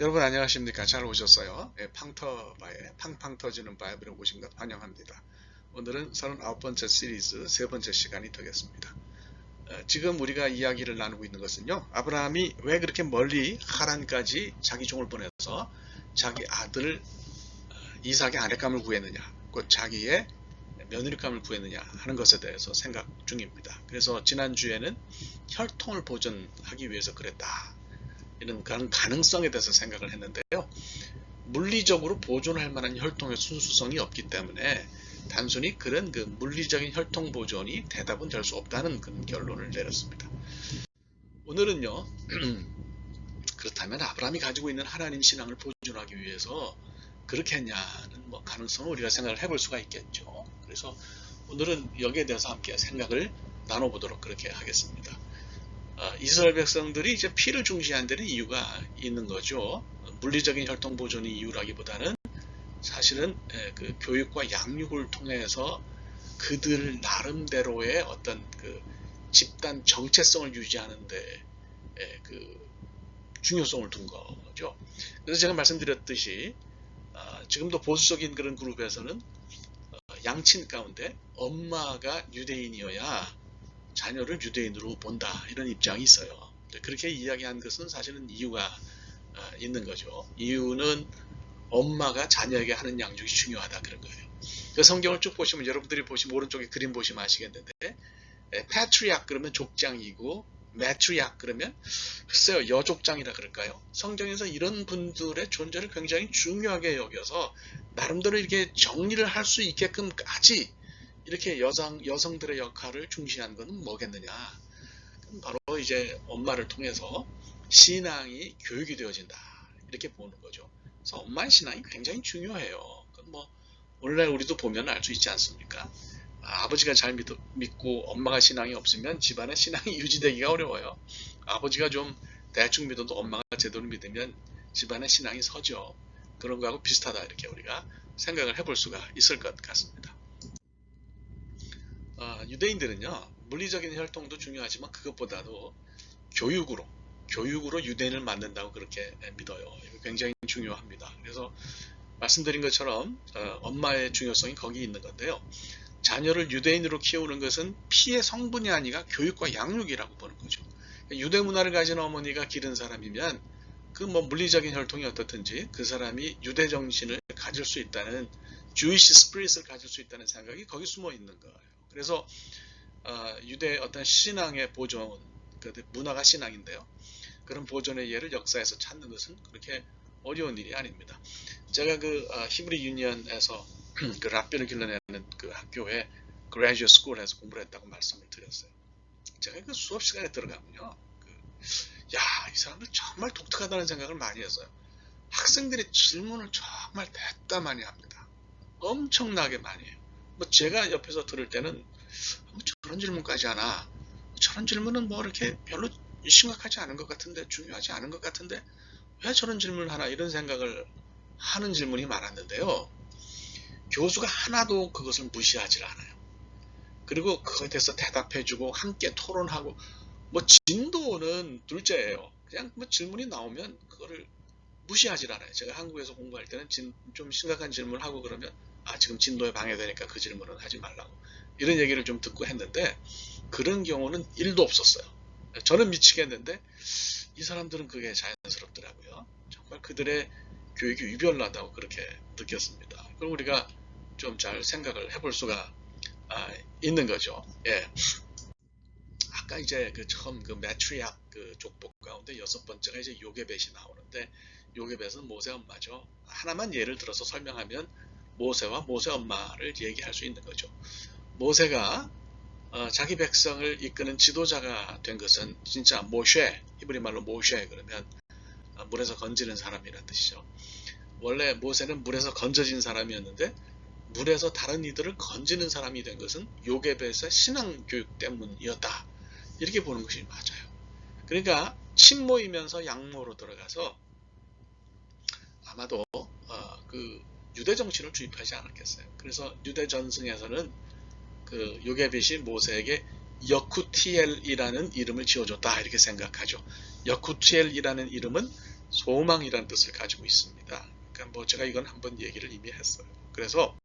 여러분 안녕하십니까? 잘 오셨어요. 예, 팡터바의 팡팡 터지는 바이블에 오신 것 환영합니다. 오늘은 39번째 시리즈 세 번째 시간이 되겠습니다. 지금 우리가 이야기를 나누고 있는 것은요. 아브라함이 왜 그렇게 멀리 하란까지 자기 종을 보내서 자기 아들 이삭의 아내감을 구했느냐, 곧 자기의 며느리감을 구했느냐 하는 것에 대해서 생각 중입니다. 그래서 지난주에는 혈통을 보존하기 위해서 그랬다. 이런 가능성에 대해서 생각을 했는데요. 물리적으로 보존할 만한 혈통의 순수성이 없기 때문에 단순히 그런 물리적인 혈통 보존이 대답은 될 수 없다는 그런 결론을 내렸습니다. 오늘은요. 그렇다면 아브라함이 가지고 있는 하나님 신앙을 보존하기 위해서 그렇게 했냐는 가능성을 우리가 생각을 해볼 수가 있겠죠. 그래서 오늘은 여기에 대해서 함께 생각을 나눠보도록 그렇게 하겠습니다. 이스라엘 백성들이 이제 피를 중시한 데는 이유가 있는 거죠. 물리적인 혈통 보존이 이유라기보다는 사실은 그 교육과 양육을 통해서 그들 나름대로의 어떤 그 집단 정체성을 유지하는 데 그 중요성을 둔 거죠. 그래서 제가 말씀드렸듯이 지금도 보수적인 그런 그룹에서는 양친 가운데 엄마가 유대인이어야 자녀를 유대인으로 본다 이런 입장이 있어요. 그렇게 이야기한 것은 사실은 이유가 있는 거죠. 이유는 엄마가 자녀에게 하는 양육이 중요하다 그런 거예요. 그 성경을 쭉 보시면 여러분들이 보시면 오른쪽에 그림 보시면 아시겠는데 패트리악 그러면 족장이고 매트리악 그러면 글쎄요 여족장이라 그럴까요? 성경에서 이런 분들의 존재를 굉장히 중요하게 여겨서 나름대로 이렇게 정리를 할 수 있게끔까지 이렇게 여성들의 역할을 중시한 것은 뭐겠느냐? 바로 이제 엄마를 통해서 신앙이 교육이 되어진다. 이렇게 보는 거죠. 그래서 엄마의 신앙이 굉장히 중요해요. 오늘날 우리도 보면 알 수 있지 않습니까? 아버지가 잘 믿고 엄마가 신앙이 없으면 집안의 신앙이 유지되기가 어려워요. 아버지가 좀 대충 믿어도 엄마가 제대로 믿으면 집안의 신앙이 서죠. 그런 거하고 비슷하다 이렇게 우리가 생각을 해볼 수가 있을 것 같습니다. 유대인들은요 물리적인 혈통도 중요하지만 그것보다도 교육으로 유대인을 만든다고 그렇게 믿어요. 이거 굉장히 중요합니다. 그래서 말씀드린 것처럼 엄마의 중요성이 거기 있는 건데요. 자녀를 유대인으로 키우는 것은 피의 성분이 아니라 교육과 양육이라고 보는 거죠. 유대 문화를 가진 어머니가 기른 사람이면 그 물리적인 혈통이 어떻든지 그 사람이 유대 정신을 가질 수 있다는 Jewish spirit을 가질 수 있다는 생각이 거기 숨어 있는 거예요. 그래서 유대 어떤 신앙의 보존, 문화가 신앙인데요. 그런 보존의 예를 역사에서 찾는 것은 그렇게 어려운 일이 아닙니다. 제가 히브리 유니언에서 그 랍비를 길러내는 그 학교에 graduate school에서 공부를 했다고 말씀을 드렸어요. 제가 그 수업 시간에 들어가면요, 이 사람들 정말 독특하다는 생각을 많이 했어요. 학생들이 질문을 정말 대따 많이 합니다. 엄청나게 많이 해요. 제가 옆에서 들을 때는 저런 질문까지 하나? 저런 질문은 이렇게 별로 심각하지 않은 것 같은데, 중요하지 않은 것 같은데, 왜 저런 질문을 하나? 이런 생각을 하는 질문이 많았는데요. 교수가 하나도 그것을 무시하지 않아요. 그리고 그거에 대해서 대답해주고 함께 토론하고 진도는 둘째예요. 그냥 질문이 나오면 그거를 무시하지 않아요. 제가 한국에서 공부할 때는 좀 심각한 질문을 하고 그러면 지금 진도에 방해되니까 그 질문은 하지 말라고 이런 얘기를 좀 듣고 했는데 그런 경우는 1도 없었어요. 저는 미치겠는데 이 사람들은 그게 자연스럽더라고요. 정말 그들의 교육이 유별나다고 그렇게 느꼈습니다. 그럼 우리가 좀 잘 생각을 해볼 수가 있는 거죠. 예. 아까 이제 처음 매트리악 족복 가운데 6번째가 이제 요게벳이 나오는데 요게벳은 모세 엄마죠. 하나만 예를 들어서 설명하면 모세와 모세 엄마를 얘기할 수 있는 거죠. 모세가 자기 백성을 이끄는 지도자가 된 것은 진짜 모쉐, 히브리 말로 모쉐 그러면 물에서 건지는 사람이라는 뜻이죠. 원래 모세는 물에서 건져진 사람이었는데 물에서 다른 이들을 건지는 사람이 된 것은 요게벳의 신앙교육 때문이었다. 이렇게 보는 것이 맞아요. 그러니까 친모이면서 양모로 들어가서 아마도 그 유대 정신을 주입하지 않았겠어요. 그래서 유대 전승에서는 그 요게벳이 모세에게 여쿠티엘이라는 이름을 지어줬다 이렇게 생각하죠. 여쿠티엘이라는 이름은 소망이라는 뜻을 가지고 있습니다. 그러니까 뭐 제가 이건 한번 얘기를 이미 했어요. 그래서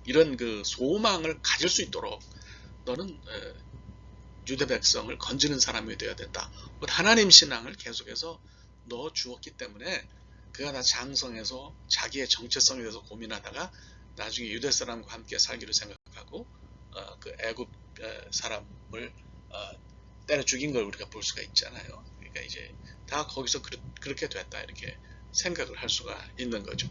이런 그 소망을 가질 수 있도록 너는 유대 백성을 건지는 사람이 되어야 된다. 하나님 신앙을 계속해서 넣어 주었기 때문에 그가 다 장성해서 자기의 정체성에 대해서 고민하다가 나중에 유대 사람과 함께 살기로 생각하고 그 애굽 사람을 때려 죽인 걸 우리가 볼 수가 있잖아요. 그러니까 이제 다 거기서 그렇게 됐다 이렇게 생각을 할 수가 있는 거죠.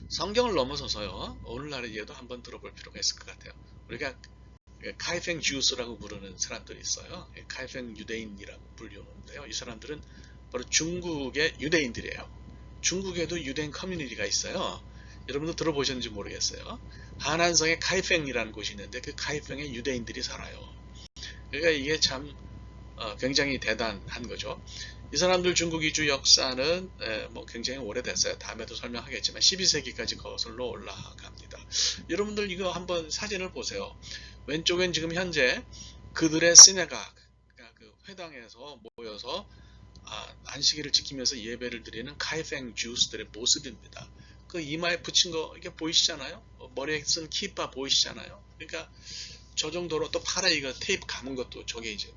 성경을 넘어서서요. 오늘날의 예도 한번 들어볼 필요가 있을 것 같아요. 우리가 카이팽 주스라고 부르는 사람들이 있어요. 카이팽 유대인이라고 불리우는데요. 이 사람들은 바로 중국의 유대인들이에요. 중국에도 유대인 커뮤니티가 있어요. 여러분도 들어보셨는지 모르겠어요. 하난성에 카이팽이라는 곳이 있는데 그 카이팽에 유대인들이 살아요. 그러니까 이게 참 굉장히 대단한 거죠. 이 사람들 중국 이주 역사는 뭐 굉장히 오래됐어요. 다음에도 설명하겠지만 12세기까지 거슬러 올라갑니다. 여러분들 이거 한번 사진을 보세요. 왼쪽엔 지금 현재 그들의 시네각, 그러니까 그 회당에서 모여서 안식일을 지키면서 예배를 드리는 카이팽 주스들의 모습입니다. 그 이마에 붙인 거 이게 보이시잖아요? 머리에 쓴 키파 보이시잖아요? 그러니까 저 정도로 또 팔에 이거 테이프 감은 것도 저게 이제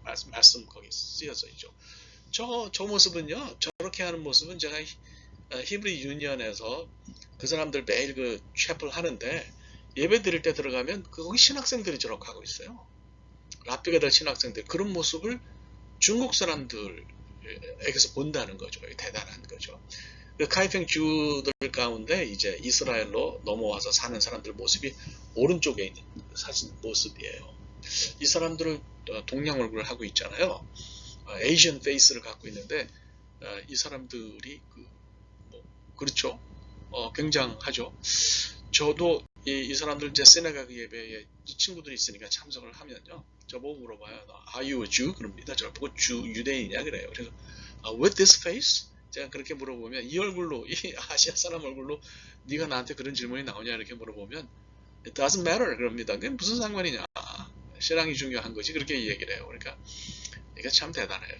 말씀 거기 쓰여져 있죠. 저 모습은요, 저렇게 하는 모습은 제가 히브리 유니언에서 그 사람들 매일 그 채플 하는데 예배 드릴 때 들어가면 거기 신학생들이 저렇게 하고 있어요. 랍비가 될 신학생들. 그런 모습을 중국 사람들에게서 본다는 거죠. 대단한 거죠. 그 카이팽 주들 가운데 이제 이스라엘로 넘어와서 사는 사람들 모습이 오른쪽에 있는 사진 모습이에요. 이 사람들은 동양 얼굴을 하고 있잖아요. 에이시안 페이스를 갖고 있는데 이 사람들이 그렇죠. 굉장하죠. 저도 이 사람들 제 시나고그 예배에 친구들이 있으니까 참석을 하면요. 저보고 물어봐요. Are you a Jew? 그럽니다. 저를 보고 유대인이냐 그래요. 그래서 with this face? 제가 그렇게 물어보면 이 얼굴로 이 아시아 사람 얼굴로 네가 나한테 그런 질문이 나오냐 이렇게 물어보면 It doesn't matter 그럽니다. 그게 무슨 상관이냐. 신앙이 중요한 거지 그렇게 얘기를 해요. 그러니까 이게 참 대단해요.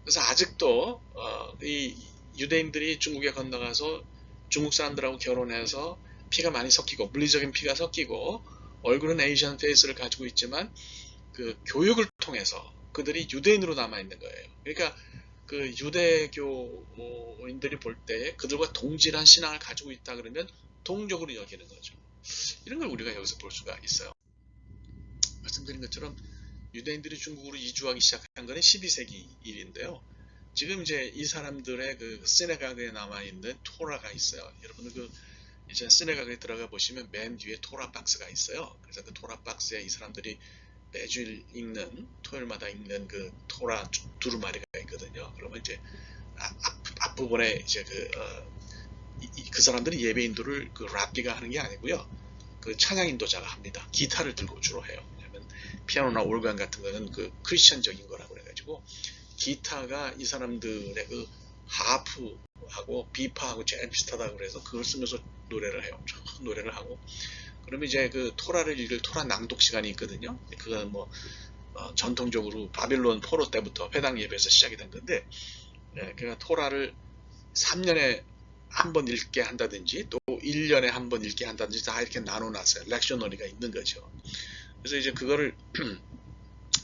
그래서 아직도 이 유대인들이 중국에 건너가서 중국 사람들하고 결혼해서 피가 많이 섞이고 물리적인 피가 섞이고 얼굴은 에이시안 페이스를 가지고 있지만 그 교육을 통해서 그들이 유대인으로 남아있는 거예요. 그러니까 그 유대교인들이 볼 때 그들과 동질한 신앙을 가지고 있다 그러면 동족으로 여기는 거죠. 이런 걸 우리가 여기서 볼 수가 있어요. 말씀드린 것처럼 유대인들이 중국으로 이주하기 시작한 것은 12세기 일인데요. 지금 이제 이 사람들의 그 시네가그에 남아있는 토라가 있어요. 여러분들 그 이제 시네가그에 들어가 보시면 맨 뒤에 토라 박스가 있어요. 그래서 그 토라 박스에 이 사람들이 매주일 읽는 토요일마다 읽는 그 토라 두루마리가 있거든요. 그러면 이제 앞부분에 이제 그 사람들이 예배 인도를 그 랍비가 하는 게 아니고요. 그 찬양 인도자가 합니다. 기타를 들고 주로 해요. 왜냐하면 피아노나 올간 같은 거는 그 크리스천적인 거라고 그래가지고 기타가 이 사람들의 그 하프하고 비파하고 제일 비슷하다고 그래서 그걸 쓰면서 노래를 해요. 노래를 하고 그러면 이제 그 토라를 읽을 토라 낭독 시간이 있거든요. 그건 뭐 전통적으로 바빌론 포로 때부터 회당 예배에서 시작이 된 건데 그러니까 토라를 3년에 한 번 읽게 한다든지 또 1년에 한 번 읽게 한다든지 다 이렇게 나눠놨어요. 렉셔너리가 있는 거죠. 그래서 이제 그거를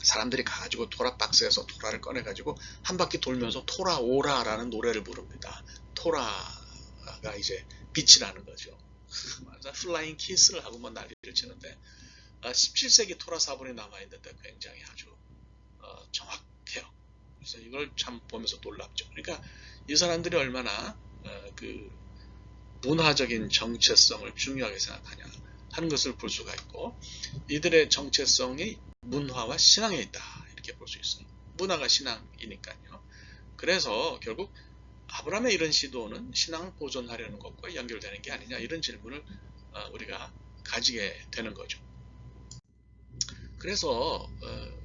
사람들이 가지고 토라 박스에서 토라를 꺼내가지고 한 바퀴 돌면서 토라 오라라는 노래를 부릅니다. 토라가 이제 빛이 나는 거죠. 플라잉 키스를 하고 뭐 난리를 치는데 17세기 토라 사본이 남아있는데 굉장히 아주 정확해요. 그래서 이걸 참 보면서 놀랍죠. 그러니까 이 사람들이 얼마나 그 문화적인 정체성을 중요하게 생각하냐 하는 것을 볼 수가 있고 이들의 정체성이 문화와 신앙에 있다 이렇게 볼 수 있어요. 문화가 신앙이니까요. 그래서 결국 아브라함의 이런 시도는 신앙을 보존하려는 것과 연결되는 게 아니냐 이런 질문을 우리가 가지게 되는 거죠. 그래서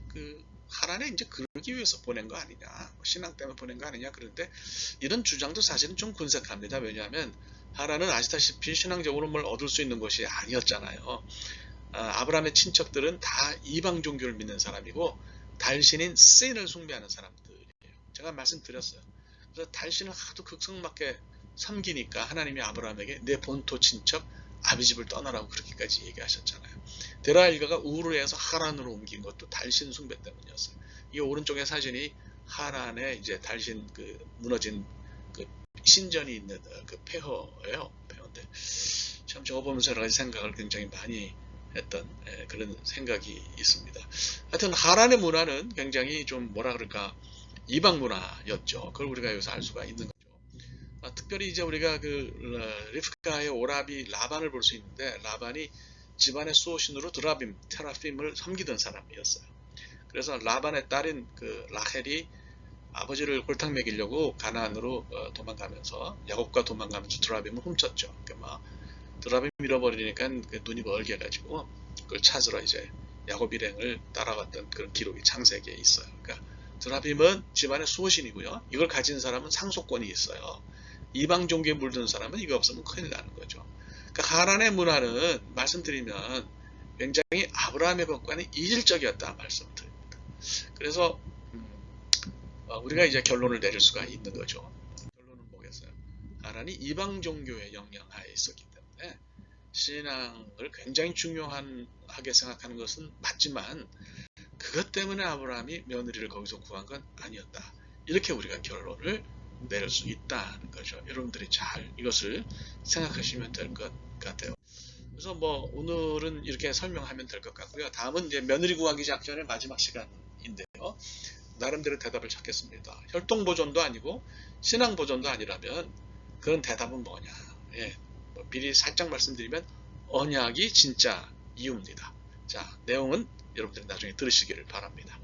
그 하나님 이제 그러기 위해서 보낸 거 아니냐 신앙 때문에 보낸 거 아니냐 그런데 이런 주장도 사실은 좀 군색합니다. 왜냐하면 하란은 아시다시피 신앙적으로 뭘 얻을 수 있는 것이 아니었잖아요. 아브라함의 친척들은 다 이방 종교를 믿는 사람이고 달신인 신을 숭배하는 사람들이에요. 제가 말씀드렸어요. 그래서 달신을 하도 극성맞게 섬기니까 하나님이 아브라함에게 내 본토 친척 아비집을 떠나라고 그렇게까지 얘기하셨잖아요. 데라일가가 우르에서 하란으로 옮긴 것도 달신 숭배 때문이었어요. 이 오른쪽의 사진이 하란에 이제 달신 그 무너진 그 신전이 있는 그 폐허예요. 폐허인데 참 저거 보면서 여러 가지 생각을 굉장히 많이 했던 그런 생각이 있습니다. 하여튼 하란의 문화는 굉장히 좀 뭐라 그럴까 이방 문화였죠. 그걸 우리가 여기서 알 수가 있는 거죠. 특별히 이제 우리가 그 리브카의 오라비 라반을 볼 수 있는데 라반이 집안의 수호신으로 드라빔, 테라핌을 섬기던 사람이었어요. 그래서 라반의 딸인 그 라헬이 아버지를 골탕 먹이려고 가나안으로 도망가면서 야곱과 도망가면서 드라빔을 훔쳤죠. 그러니까 막 드라빔 잃어버리니까 그 눈이 멀게 해가지고 그걸 찾으러 이제 야곱 일행을 따라갔던 그런 기록이 창세기에 있어요. 그러니까 드라빔은 집안의 수호신이고요. 이걸 가진 사람은 상속권이 있어요. 이방 종교에 물든 사람은 이거 없으면 큰일 나는 거죠. 그러니까 하란의 문화는 말씀드리면 굉장히 아브라함의 것과는 이질적이었다 말씀드립니다. 그래서 우리가 이제 결론을 내릴 수가 있는 거죠. 결론은 뭐겠어요? 하란이 이방 종교의 영향하에 있었기 때문에 신앙을 굉장히 중요하게 생각하는 것은 맞지만 그것 때문에 아브라함이 며느리를 거기서 구한 건 아니었다. 이렇게 우리가 결론을 내릴 수 있다는 거죠. 여러분들이 잘 이것을 생각하시면 될 것 같아요. 그래서 뭐 오늘은 이렇게 설명하면 될 것 같고요. 다음은 이제 며느리 구하기 작전의 마지막 시간인데요. 나름대로 대답을 찾겠습니다. 혈통 보존도 아니고 신앙 보존도 아니라면 그런 대답은 뭐냐? 예, 미리 살짝 말씀드리면 언약이 진짜 이유입니다. 자, 내용은 여러분들이 나중에 들으시기를 바랍니다.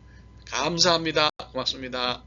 감사합니다. 고맙습니다.